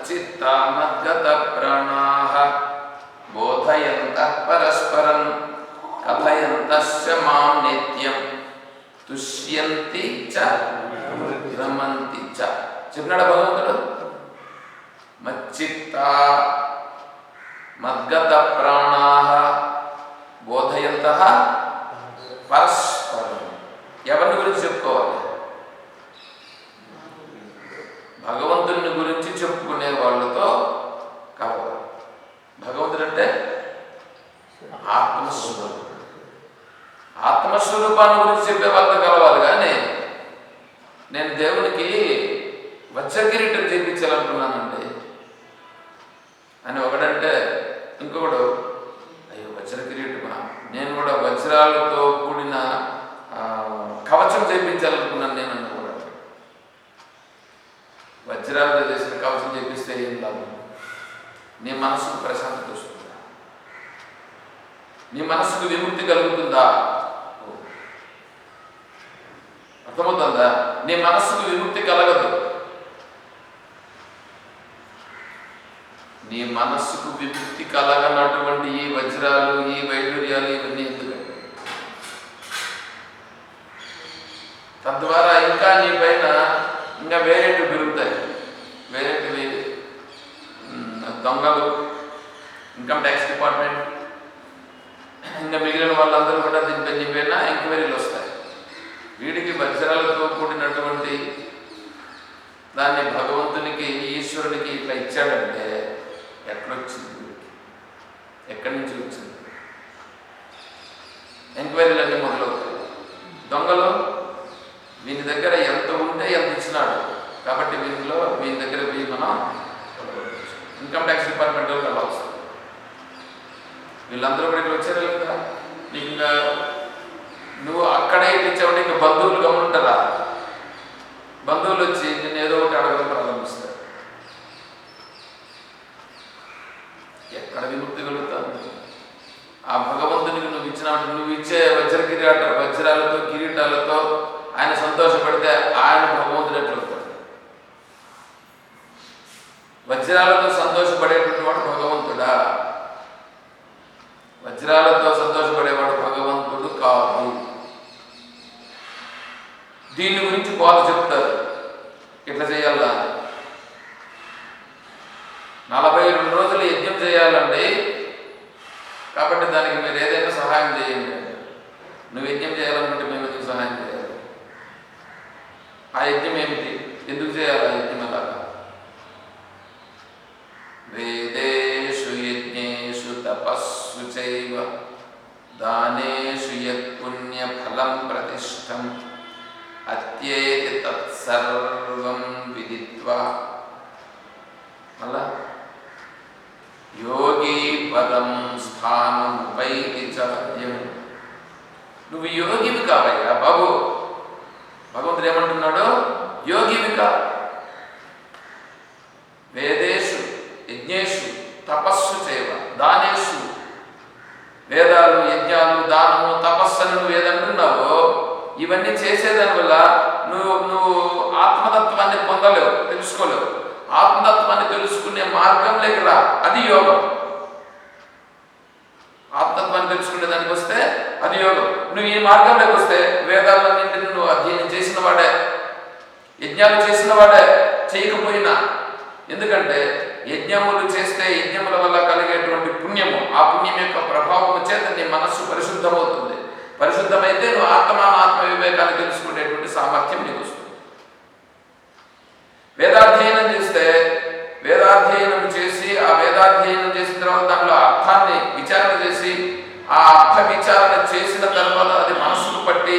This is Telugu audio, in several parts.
మచ్చిత్తా మద్గత ప్రాణాః బోధయంతః పరస్పరం కథయంతస్య మాం నిత్యం తుష్యంతి చ రమంతి చ. చెప్పినాడు భగవంతుడు. మచ్చిత్తా మద్గత ప్రాణాః బోధయంతః పరస్పరం. ఎవరిని గురించి చెప్పుకోవాలి? భగవంతుని గురించి చెప్పుకునే వాళ్ళతో కలవాలి. భగవంతుడు అంటే ఆత్మస్వరూపం. ఆత్మస్వరూపాన్ని గురించి చెప్పే వాళ్ళతో కలవాలి. కానీ నేను దేవునికి వజ్రకిరీటం చేయించాలనుకున్నానండి అని ఒకడంటే, ఇంకొకడు అయ్యో వజ్రకిరీటమా, నేను కూడా వజ్రాలతో కూడిన కవచం చేయించాలనుకున్నాను నేను అనుకున్నాను. వజ్రాలతో చేసిన కవచం చేపిస్తే ఏం లాభం? నీ మనసుకు ప్రశాంతత వస్తుందా? నీ మనసుకు విముక్తి కలుగుతుందా? అర్థమవుతుందా? నీ మనస్సుకు విముక్తి కలగదు. నీ మనస్సుకు విముక్తి కలగనటువంటి ఈ వజ్రాలు, ఈ వైడూర్యాలు, ఇవన్నీ ఎందుకంటే తద్వారా ఇంకా నీ పైన ఇంకా వేరేటివి పెరుగుతాయి. వేరేటివి దొంగలు, ఇన్కమ్ ట్యాక్స్ డిపార్ట్మెంట్, ఇంకా మిగిలిన వాళ్ళందరూ కూడా నీ పైన ఎంక్వైరీలు వస్తాయి. వీడికి వజ్రాలతో కూడినటువంటి దాన్ని భగవంతునికి, ఈశ్వరునికి ఇట్లా ఇచ్చాడంటే ఎక్కడొచ్చింది? వీడికి ఎక్కడి నుంచి వచ్చింది? ఎంక్వైరీలు అన్నీ మొదలవుతాయి. దొంగలు వీని దగ్గర ఎంత ఉంటే ఎంత ఇచ్చినాడు కాబట్టి వీని దగ్గర మనం ఇన్కమ్ ట్యాక్స్ డిపార్ట్మెంట్ వాళ్ళు అలా వస్తారు. వీళ్ళందరూ కూడా ఇక్కడ వచ్చారు కదా. నీకు ఇంకా నువ్వు అక్కడే ఇచ్చావంటే ఇంకా బంధువులు గమనుంటారా? బంధువులు వచ్చి నేను ఏదో ఒకటి అడగడం ప్రారంభిస్తారు. ఎక్కడ విముక్తి కలుగుతాను? ఆ భగవంతునికి నువ్వు ఇచ్చినట్టు నువ్వు ఇచ్చే వజ్రాలతో కిరీటాలతో ఆయన సంతోషపడితే ఆయన భగవంతుడు ఎట్లవుతాడు? వజ్రాలతో సంతోషపడేటువంటి వాడు భగవంతుడా? వజ్రాలతో సంతోషపడేవాడు భగవంతుడు కాదు. దీని గురించి బోధ చెప్తారు, ఇట్లా చేయాలా. 42 రోజులు యజ్ఞం చేయాలండి, కాబట్టి దానికి మీరు ఏదైనా సహాయం చేయండి. నువ్వు యజ్ఞం చేయాలనుకుంటే మేము ఎందుకు సహాయం చేయాలి? ఆ యజ్ఞం ఏమిటి? ఎందుకు చేయాలి ఆ యజ్ఞం? అలాగా వేదేషు యజ్ఞేషు తపస్సు చైవ దానేషు యత్పుణ్య ఫలం ప్రతిష్టం అత్యేతి తత్సర్వం విదిత్వా. మళ్ళా యోగి పదం స్థానం ఉపైతి చార్యం. నువ్వు యోగివి కావయ్యా బాబు. భగవంతుడు ఏమంటున్నాడు? యోగివి కా. వేదేషు యజ్ఞేషు తపస్సు చేయవ దానేషు. వేదాలు, యజ్ఞాలు, దానము, తపస్సు అని నువ్వు ఏదంటున్నావో ఇవన్నీ చేసేదాని వల్ల నువ్వు ఆత్మతత్వాన్ని పొందలేవు, తెలుసుకోలేవు. ఆత్మతత్వాన్ని తెలుసుకునే మార్గంలోకి రా, అది యోగం. ఆత్మతత్వాన్ని తెలుసుకునే దానికి వస్తే అది యోగం. నువ్వు ఈ మార్గంలోకి వస్తే వేదాలన్నింటినీ నువ్వు అధ్యయనం చేసిన వాడే, యజ్ఞాలు చేసిన వాడే, చేయకపోయినా. ఎందుకంటే యజ్ఞములు చేస్తే యజ్ఞముల వల్ల కలిగేటువంటి పుణ్యము, ఆ పుణ్యం యొక్క ప్రభావం చేత నీ మనస్సు పరిశుద్ధమవుతుంది. పరిశుద్ధమైతే నువ్వు ఆత్మ వివేకాన్ని తెలుసుకునేటువంటి సామర్థ్యం నీకు వస్తుంది. వేదాధ్యయనం చేస్తే వేదాధ్యయనం చేసి ఆ వేదాధ్యయనం చేసిన తర్వాత దాంట్లో అర్థాన్ని విచారణ చేసి ఆ అర్థ విచారణ చేసిన తర్వాత అది మనసుకు పట్టి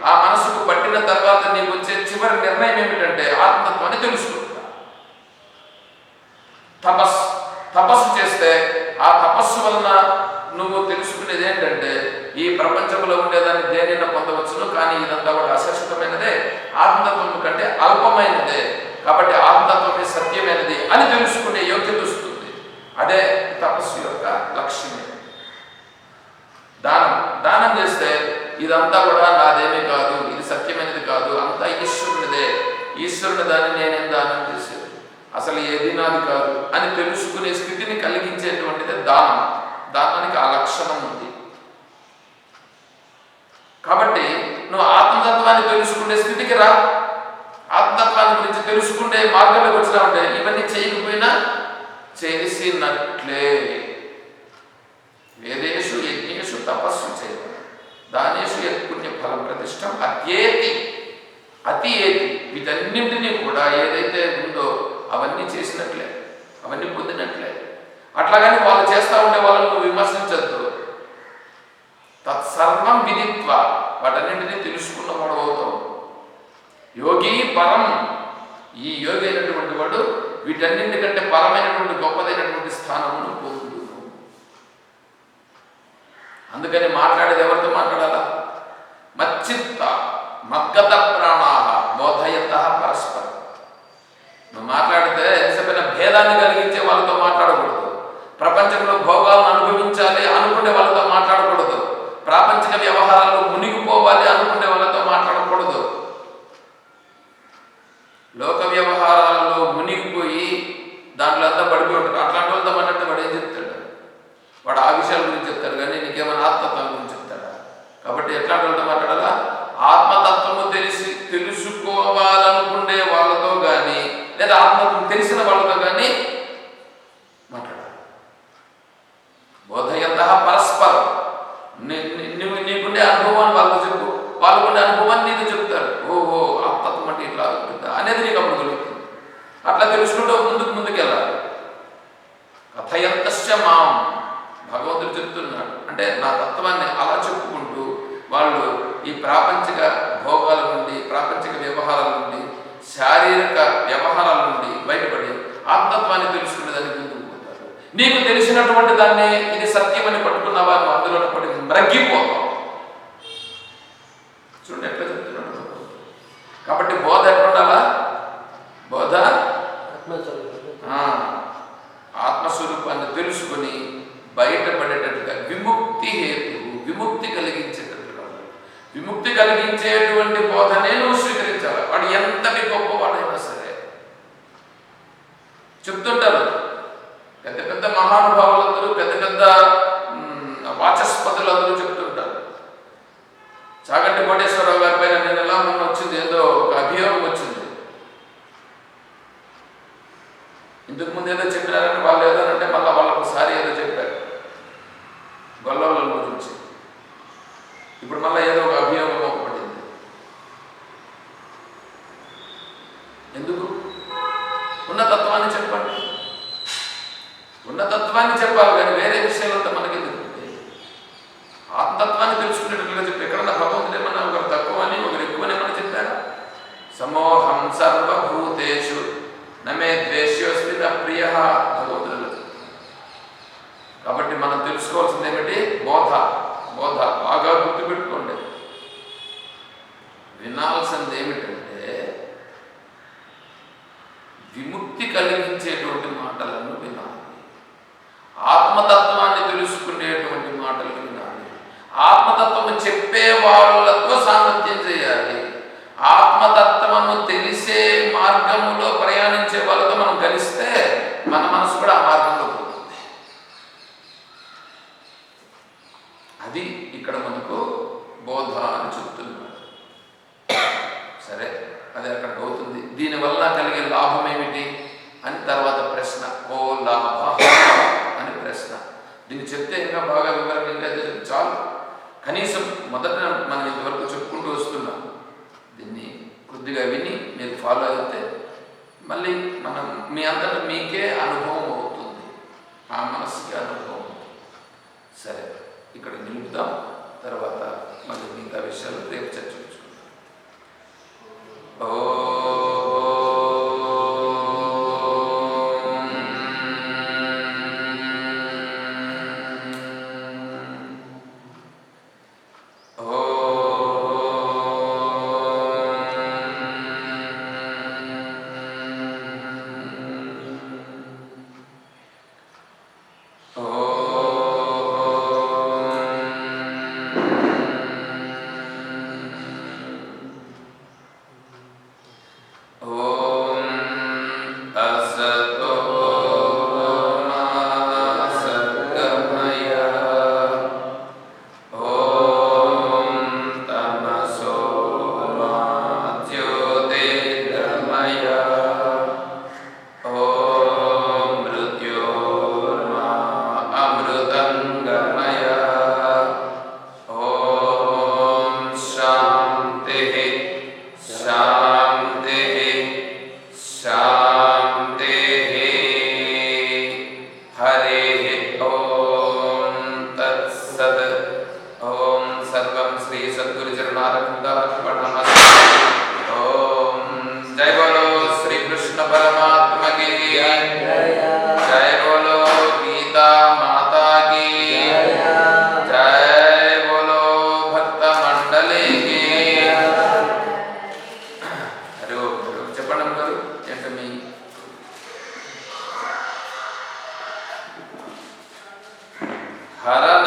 ఆ మనసుకు పట్టిన తర్వాత నీకు వచ్చే చివరి నిర్ణయం ఏమిటంటే ఆత్మతత్వాన్ని తెలుసుకుంటా. తపస్సు చేస్తే ఆ తపస్సు వలన నువ్వు తెలుసుకునేది ఏంటంటే ఈ ప్రపంచంలో ఉండేదాన్ని దేనైనా పొందవచ్చును, కానీ ఇదంతా కూడా అశాశ్వతమైనదే, ఆత్మతత్వం కంటే అల్పమైనదే, కాబట్టి ఆత్మతత్వమే సత్యమైనది అని తెలుసుకునే యోగ్యత వస్తుంది. అదే తపస్సు యొక్క లక్ష్యమే. దానం చేస్తే ఇదంతా కూడా నాదేమీ కాదు, ఇది సత్యమైనది కాదు, అంతా ఈశ్వరునిదే, ఈశ్వరుని దాన్ని నేనేం దానం చేసేది. అసలు ఏది నాది కాదు అని తెలుసుకునే స్థితిని కలిగించేటువంటిదే దానం. దానానికి ఆ లక్షణం ఉంది. కాబట్టి నువ్వు ఆత్మతత్వాన్ని తెలుసుకునే స్థితికి రా. ఆత్మతత్వాన్ని గురించి తెలుసుకునే మార్గంలోకి వచ్చినామంటే ఇవన్నీ చేయకపోయినా చేసినట్లే. వేదేషు యజ్ఞేషు తపస్సు చేయడం, దానేషు యత్పుణ్య ఫలం ప్రతిష్టం అత్యేతి అతి ఏతి. వీటన్నింటినీ కూడా ఏదైతే ఉందో అవన్నీ చేసినట్లే, అవన్నీ పొందినట్లే. అట్లాగని వాళ్ళు చేస్తూ ఉండే వాళ్ళని నువ్వు విమర్శించద్దు. తత్సర్వం విదిత్వ, వాటన్నింటినీ తెలుసుకున్నవాడు అవుతావు. యోగి పరం, ఈ యోగి అయినటువంటి వాడు వీటన్నింటికంటే పరమైనటువంటి గొప్పదైనటువంటి స్థానమును పొందును. అందుకని మాట్లాడేది ఎవరితో మాట్లాడాలా? మచ్చిత్త మగ్గత ప్రాణాహ బోధయత పరస్పరం. నువ్వు మాట్లాడితే ఎంతసేపైన భేదాన్ని కలిగించే వాళ్ళతో మాట్లాడకూడదు. ప్రపంచంలో భోగాలను అనుభవించాలి అనుకునే వాళ్ళతో మాట్లాడకూడదు. ప్రాపంచిక వ్యవహారాలు మునిగిపోవాలి అనుకునే వాళ్ళతో మాట్లాడకూడదు. లోక వ్యవహారాలలో మునిగిపోయి దాంట్లో అంతా పడిపోయి ఉంటారు. అట్లాంటి వాళ్ళతో మాట్లాడితే వాడు ఏం చెప్తాడు? వాడు ఆ విషయాల గురించి చెప్తాడు కానీ నీకేమైనా ఆత్మతత్వం గురించి చెప్తాడా? కాబట్టి ఎట్లాంటి వాళ్ళతో మాట్లాడాలా? ఆత్మతత్వము తెలుసుకోవాలనుకునే వాళ్ళతో కానీ లేదా ఆత్మతత్వం తెలిసిన వాళ్ళతో కానీ మాట్లాడాలి. బోధయంత పరస్పరం. నువ్వు నీకుండే అనుభవాన్ని వాళ్ళతో చెప్పు, వాళ్ళకుండే అనుభవాన్ని నీతో చెప్తారు. ఓహో ఆత్మతత్వం అంటే ఇట్లా అనేది నీకు అప్పుడు కలుగుతుంది. అట్లా తెలుసుకుంటూ ముందుకు వెళ్ళాలి. కథయంతశ్చ మాం, భగవంతుడు చెప్తున్నాడు. అంటే నా తత్వాన్ని అలా చెప్పుకుంటూ వాళ్ళు ఈ ప్రాపంచిక భోగాల నుండి, ప్రాపంచిక వ్యవహారాల నుండి, శారీరక వ్యవహారాల నుండి బయటపడి ఆత్మతత్వాన్ని తెలుసుకునేదానికి ముందుకు పోతారు. నీకు తెలిసినటువంటి దాన్ని ఇది సత్యమని పట్టుకున్నావా, నువ్వు అందులో పడి మ్రగ్గిపోతావు. చూడండి ఎట్లా చెప్తున్నాడు. కాబట్టి బోధ ఎట్లా ఉండాలా? బోధ ఆత్మస్వరూపాన్ని తెలుసుకొని బయటపడేటట్టుగా విముక్తి హేతు, విముక్తి కలిగించేటట్టుగా, విముక్తి కలిగించేటువంటి బోధనే నువ్వు స్వీకరించాలి. వాడు ఎంతటి గొప్పవాడైనా సరే. చెప్తుంటారు పెద్ద పెద్ద మహానుభావులందరూ, పెద్ద పెద్ద వాచస్పతులందరూ చెప్తుంటారు. చాగంటి కోటేశ్వరరావు గారి పైన నేను ఎలా మొన్న వచ్చింది, ఏదో ఒక అభియోగం వచ్చింది. ఇంతకుముందు ఏదో చెప్పినారని వాళ్ళు ఏదో అంటే మళ్ళీ వాళ్ళకు ఒకసారి ఏదో చెప్పారు గొల్లల గురించి. ఇప్పుడు మళ్ళీ ఏదో ఒక అభియోగం పడింది. ఎందుకు? ఉన్నతత్వాన్ని చెప్పండి, ఉన్నతత్వాన్ని చెప్పాలి కానీ వేరే విషయాలంతా మనకి ఎందుకు? ఆత్మతత్వాన్ని తెలుసుకునేటట్లుగా చెప్పి ఎక్కడన్నా భగవంతుడు ఏమన్నా ఒకరు తక్కువ అని ఒకరు ఎక్కువని ఏమన్నా చెప్పారా? సమోహం సర్వభూతేషు నమే ద్వేష్యోస్మి న ప్రియ, భగవంతుడు. కాబట్టి మనం తెలుసుకోవాల్సింది ఏమిటి? బోధ. బోధ బాగా గుర్తుపెట్టుకోండి. వినాల్సింది ఏమిటంటే విముక్తి కలిగించేటువంటి మాటలను వినాలి, ఆత్మతత్వాన్ని తెలుసుకునేటువంటి మాటలను వినాలి, ఆత్మతత్వము చెప్పే వాళ్ళతో సామర్థ్యం చేయాలి. ఆత్మతత్వము తెలిసే మార్గములో ప్రయాణించే వాళ్ళతో మనం కలిస్తే మన మనసు కూడా ఆ మార్గంలో పోతుంది. అది ఇక్కడ మనకు బోధ అని చెప్తున్నారు. సరే, అది అక్కడికి అవుతుంది. దీనివల్ల కలిగే లాభం ఏమిటి అని తర్వాత ప్రశ్న. ఓ లాభ అని ప్రశ్న. దీన్ని చెప్తే ఇంకా బాగా వివరంగా చాలు. కనీసం మొదట మనం ఇంతవరకు చెప్పుకుంటూ వస్తున్నాం. దీన్ని కొద్దిగా విని మీరు ఫాలో అయితే మళ్ళీ మనం మీ అంతటా మీకే అనుభవం అవుతుంది, ఆ మనసుకి అనుభవం అవుతుంది. సరే, ఇక్కడ నిలుపుదాం. తర్వాత మళ్ళీ మిగతా విషయాలు రేపు చర్చించుకుందాం. ఓ హర